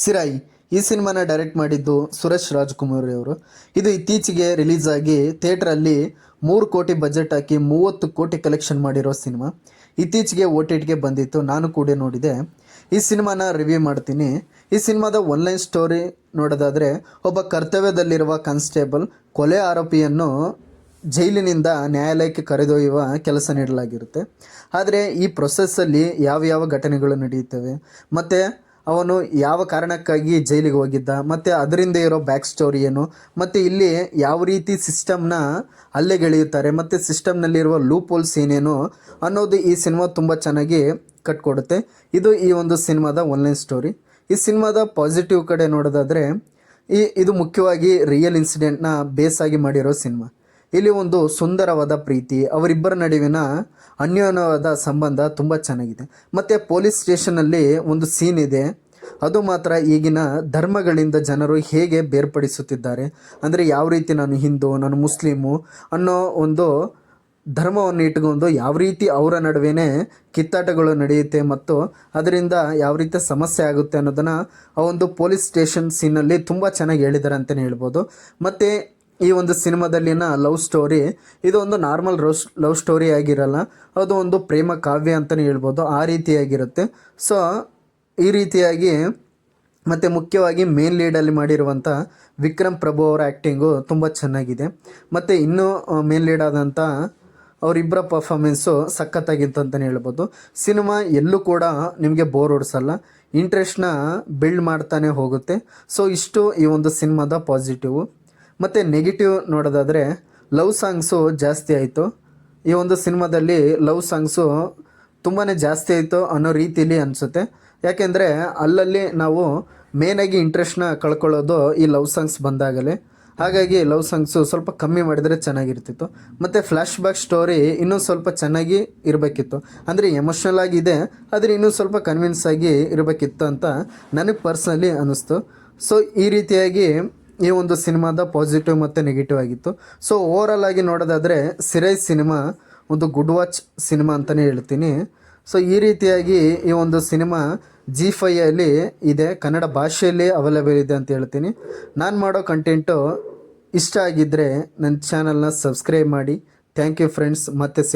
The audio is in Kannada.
ಸಿರಾಯಿ ಈ ಸಿನಿಮಾನ ಡೈರೆಕ್ಟ್ ಮಾಡಿದ್ದು ಸುರೇಶ್ ರಾಜ್ಕುಮಾರ್ ಅವರು. ಇದು ಇತ್ತೀಚೆಗೆ ರಿಲೀಸ್ ಆಗಿ ಥಿಯೇಟ್ರಲ್ಲಿ 3 ಕೋಟಿ ಬಜೆಟ್ ಹಾಕಿ 30 ಕೋಟಿ ಕಲೆಕ್ಷನ್ ಮಾಡಿರೋ ಸಿನಿಮಾ. ಇತ್ತೀಚೆಗೆ OTTಗೆ ಬಂದಿತ್ತು, ನಾನು ಕೂಡ ನೋಡಿದೆ. ಈ ಸಿನಿಮಾನ ರಿವ್ಯೂ ಮಾಡ್ತೀನಿ. ಈ ಸಿನಿಮಾದ ಒನ್ಲೈನ್ ಸ್ಟೋರಿ ನೋಡೋದಾದರೆ, ಒಬ್ಬ ಕರ್ತವ್ಯದಲ್ಲಿರುವ ಕಾನ್ಸ್ಟೇಬಲ್ ಕೊಲೆ ಆರೋಪಿಯನ್ನು ಜೈಲಿನಿಂದ ನ್ಯಾಯಾಲಯಕ್ಕೆ ಕರೆದೊಯ್ಯುವ ಕೆಲಸ ನೀಡಲಾಗಿರುತ್ತೆ. ಆದರೆ ಈ ಪ್ರೊಸೆಸ್ಸಲ್ಲಿ ಯಾವ ಘಟನೆಗಳು ನಡೆಯುತ್ತವೆ, ಮತ್ತು ಅವನು ಯಾವ ಕಾರಣಕ್ಕಾಗಿ ಜೈಲಿಗೆ ಹೋಗಿದ್ದ, ಮತ್ತು ಅದರಿಂದ ಇರೋ ಬ್ಯಾಕ್ ಸ್ಟೋರಿ ಏನು, ಮತ್ತು ಇಲ್ಲಿ ಯಾವ ರೀತಿ ಸಿಸ್ಟಮ್ನ ಹಲ್ಲೆಗೆಳೆಯುತ್ತಾರೆ, ಮತ್ತು ಸಿಸ್ಟಮ್ನಲ್ಲಿರುವ ಲೂಪ್ ಹೋಲ್ಸ್ ಏನೇನು ಅನ್ನೋದು ಈ ಸಿನಿಮಾ ತುಂಬ ಚೆನ್ನಾಗಿ ಕಟ್ಕೊಡುತ್ತೆ. ಇದು ಈ ಒಂದು ಸಿನಿಮಾದ ಒನ್ಲೈನ್ ಸ್ಟೋರಿ. ಈ ಸಿನಿಮಾದ ಪಾಸಿಟಿವ್ ಕಡೆ ನೋಡೋದಾದರೆ, ಇದು ಮುಖ್ಯವಾಗಿ ರಿಯಲ್ ಇನ್ಸಿಡೆಂಟ್ನ ಬೇಸ್ ಆಗಿ ಮಾಡಿರೋ ಸಿನಿಮಾ. ಇಲ್ಲಿ ಒಂದು ಸುಂದರವಾದ ಪ್ರೀತಿ, ಅವರಿಬ್ಬರ ನಡುವಿನ ಅನ್ಯೋನ್ಯವಾದ ಸಂಬಂಧ ತುಂಬ ಚೆನ್ನಾಗಿದೆ. ಮತ್ತು ಪೊಲೀಸ್ ಸ್ಟೇಷನಲ್ಲಿ ಒಂದು ಸೀನ್ ಇದೆ, ಅದು ಮಾತ್ರ ಈಗಿನ ಧರ್ಮಗಳಿಂದ ಜನರು ಹೇಗೆ ಬೇರ್ಪಡಿಸುತ್ತಿದ್ದಾರೆ, ಅಂದರೆ ಯಾವ ರೀತಿ ನಾನು ಹಿಂದೂ, ನಾನು ಮುಸ್ಲಿಮು ಅನ್ನೋ ಒಂದು ಧರ್ಮವನ್ನು ಇಟ್ಕೊಂಡು ಯಾವ ರೀತಿ ಅವರ ನಡುವೆ ಕಿತ್ತಾಟಗಳು ನಡೆಯುತ್ತೆ ಮತ್ತು ಅದರಿಂದ ಯಾವ ರೀತಿ ಸಮಸ್ಯೆ ಆಗುತ್ತೆ ಅನ್ನೋದನ್ನು ಆ ಒಂದು ಪೊಲೀಸ್ ಸ್ಟೇಷನ್ ಸೀನಲ್ಲಿ ತುಂಬ ಚೆನ್ನಾಗಿ ಹೇಳಿದ್ದಾರೆ ಅಂತಲೇ ಹೇಳ್ಬೋದು. ಮತ್ತು ಈ ಒಂದು ಸಿನಿಮಾದಲ್ಲಿನ ಲವ್ ಸ್ಟೋರಿ, ಇದು ಒಂದು ನಾರ್ಮಲ್ ಲವ್ ಸ್ಟೋರಿ ಆಗಿರಲ್ಲ, ಅದು ಒಂದು ಪ್ರೇಮ ಕಾವ್ಯ ಅಂತಲೇ ಹೇಳ್ಬೋದು, ಆ ರೀತಿಯಾಗಿರುತ್ತೆ. ಸೊ ಈ ರೀತಿಯಾಗಿ ಮತ್ತು ಮುಖ್ಯವಾಗಿ ಮೇನ್ ಲೀಡಲ್ಲಿ ಮಾಡಿರುವಂಥ ವಿಕ್ರಮ್ ಪ್ರಭು ಅವರ ಆ್ಯಕ್ಟಿಂಗು ತುಂಬ ಚೆನ್ನಾಗಿದೆ. ಮತ್ತು ಇನ್ನೂ ಮೇನ್ ಲೀಡ್ ಆದಂಥ ಅವರಿಬ್ಬರ ಪರ್ಫಾರ್ಮೆನ್ಸು ಸಖತ್ತಾಗಿತ್ತು ಅಂತಲೇ ಹೇಳ್ಬೋದು. ಸಿನಿಮಾ ಎಲ್ಲೂ ಕೂಡ ನಿಮಗೆ ಬೋರ್ ಹೊಡಿಸಲ್ಲ, ಇಂಟ್ರೆಸ್ಟ್ನ ಬಿಲ್ಡ್ ಮಾಡ್ತಾನೆ ಹೋಗುತ್ತೆ. ಸೊ ಇಷ್ಟು ಈ ಒಂದು ಸಿನಿಮಾದ ಪಾಸಿಟಿವು. ಮತ್ತು ನೆಗೆಟಿವ್ ನೋಡೋದಾದರೆ, ಲವ್ ಸಾಂಗ್ಸು ಜಾಸ್ತಿ ಆಯಿತು. ಈ ಒಂದು ಸಿನಿಮಾದಲ್ಲಿ ಲವ್ ಸಾಂಗ್ಸು ತುಂಬಾ ಜಾಸ್ತಿ ಆಯಿತು ಅನ್ನೋ ರೀತಿಯಲ್ಲಿ ಅನಿಸುತ್ತೆ. ಯಾಕೆಂದರೆ ಅಲ್ಲಲ್ಲಿ ನಾವು ಮೇನಾಗಿ ಇಂಟ್ರೆಸ್ಟ್ನ ಕಳ್ಕೊಳ್ಳೋದು ಈ ಲವ್ ಸಾಂಗ್ಸ್ ಬಂದಾಗಲೇ. ಹಾಗಾಗಿ ಲವ್ ಸಾಂಗ್ಸು ಸ್ವಲ್ಪ ಕಮ್ಮಿ ಮಾಡಿದರೆ ಚೆನ್ನಾಗಿರ್ತಿತ್ತು. ಮತ್ತು ಫ್ಲ್ಯಾಶ್ ಬ್ಯಾಕ್ ಸ್ಟೋರಿ ಇನ್ನೂ ಸ್ವಲ್ಪ ಚೆನ್ನಾಗಿ ಇರಬೇಕಿತ್ತು, ಅಂದರೆ ಎಮೋಷ್ನಲ್ ಆಗಿದೆ, ಆದರೆ ಇನ್ನೂ ಸ್ವಲ್ಪ ಕನ್ವಿನ್ಸ್ ಆಗಿ ಇರಬೇಕಿತ್ತು ಅಂತ ನನಗೆ ಪರ್ಸ್ನಲಿ ಅನ್ನಿಸ್ತು. ಸೊ ಈ ರೀತಿಯಾಗಿ ಈ ಒಂದು ಸಿನಿಮಾದ ಪಾಸಿಟಿವ್ ಮತ್ತು ನೆಗೆಟಿವ್ ಆಗಿತ್ತು. ಸೊ ಓವರಾಲ್ ಆಗಿ ನೋಡೋದಾದರೆ, ಸಿರಾಯಿ ಸಿನಿಮಾ ಒಂದು ಗುಡ್ ವಾಚ್ ಸಿನಿಮಾ ಅಂತಲೇ ಹೇಳ್ತೀನಿ. ಸೊ ಈ ರೀತಿಯಾಗಿ ಈ ಒಂದು ಸಿನಿಮಾ Zee5 ಇದೆ, ಕನ್ನಡ ಭಾಷೆಯಲ್ಲಿ ಅವೈಲೇಬಲ್ ಇದೆ ಅಂತ ಹೇಳ್ತೀನಿ. ನಾನು ಮಾಡೋ ಕಂಟೆಂಟು ಇಷ್ಟ ಆಗಿದ್ದರೆ ನನ್ನ ಚಾನಲ್ನ ಸಬ್ಸ್ಕ್ರೈಬ್ ಮಾಡಿ. Thank you friends. ಮತ್ತೆ